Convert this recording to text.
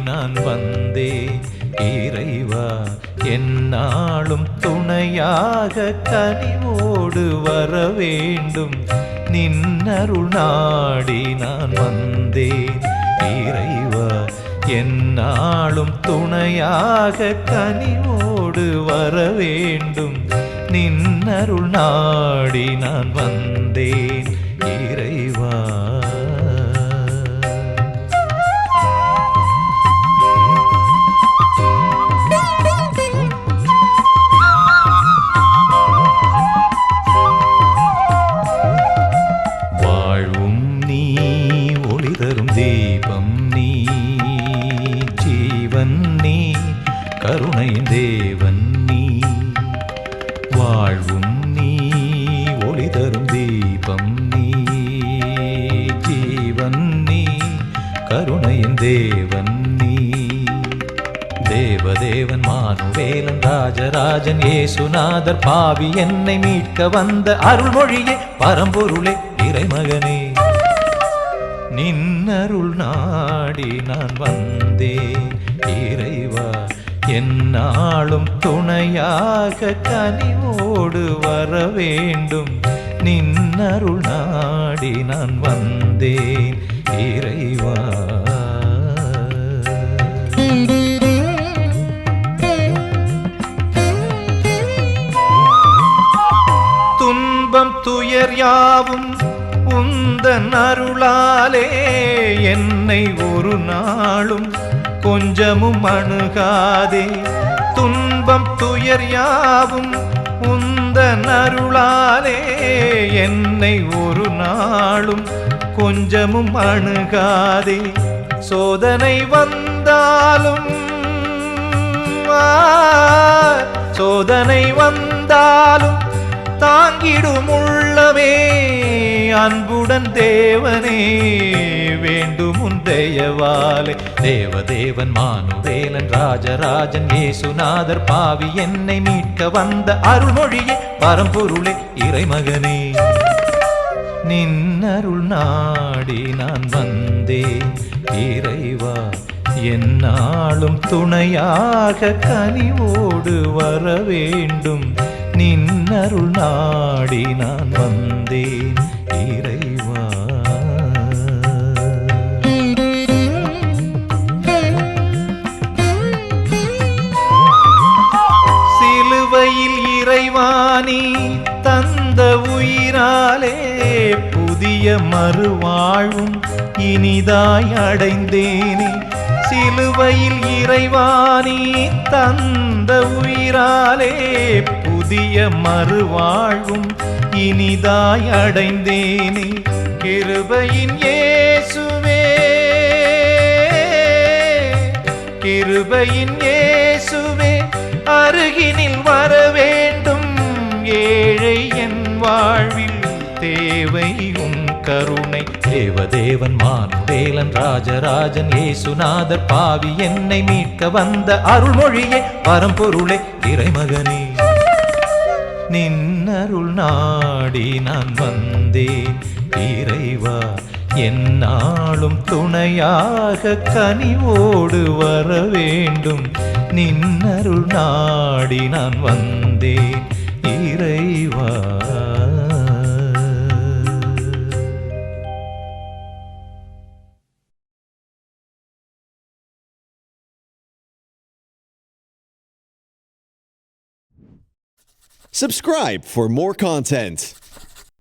நான் வந்தேன் இறைவா, என்னாலும் துணையாக கனிவோடு வர வேண்டும். நின்னருள் நாடி நான் வந்தேன் இறைவா, என்னாலும் துணையாக கனிவோடு வர வேண்டும். நின்னருள் நாடி நான் வந்தேன் இறைவா. வாழ்வும் நீ, ஒளி தரும் தீபம் நீ, ஜீவன் நீ, கருணையின் தேவன் நீ. வாழ்வும் நீ, ஒளி தரும் தீபம் நீ, ஜீவன் நீ, கருணையின் தேவன் நீ. தேவதேவன் மானுவேலன் ராஜராஜன் இயேசுநாதர், பாவி என்னை மீட்க வந்த அருள்மொழியே, பரம்பொருளே, இறைமகனே. நின்னருள் நாடி நான் வந்தேன் இறைவா, என்னாலும் துணையாக கனிவோடு வர வேண்டும். நின்னருள் நாடி நான் வந்தேன் இறைவா. துன்பம் துயர் யாவும் உந்தன் அருளாலே என்னை ஒரு நாளும் கொஞ்சமும் அணுகாதே. துன்பம் துயர் யாவும் உந்தன் அருளாலே என்னை ஒரு நாளும் கொஞ்சமும் அணுகாதே. சோதனை வந்தாலும் சோதனை வந்தாலும் தாங்கிடும் உள்ளமே, அன்புடன் தேவனே வேண்டும் உன் தயவாலே. தேவதேவன் மானுவேலன் ராஜராஜன் இயேசுநாதர், பாவி என்னை மீட்க வந்த அருள்மொழியே, பரம்பொருளே, இறைமகனே. நின்னருள் நாடி நான் வந்தேன் இறைவா, என்னாலும் துணையாக கனிவோடு வர வேண்டும். நின்னருள் நாடி நான் வந்தேன் இறைவா. சிலுவையில் இறைவானி தந்த உயிராலே புதிய மறுவாழ்வும் இனிதாய் அடைந்தேனே. சிலுவையில் இறைவானி தந்த உயிராலே புதிய மறுவாழ்வும் இனிதாய் அடைந்தேனே. கிருபையின் இயேசுவே, கிருபையின் இயேசுவே, அருகினில் வர வேண்டும். ஏழை என் வாழ்வில் தேவை உன் கருணை. தேவதேவன் மானுவேலன் ராஜராஜன் இயேசுநாதர், பாவி என்னை மீட்க வந்த அருள்மொழியே, பரம்பொருளே, இறைமகனே. நின்னருள் நாடி நான் வந்தேன் இறைவா, என்னாலும் துணையாக கனிவோடு வர வேண்டும். நின்னருள் நாடி நான் வந்தேன் இறைவா. Subscribe for more content.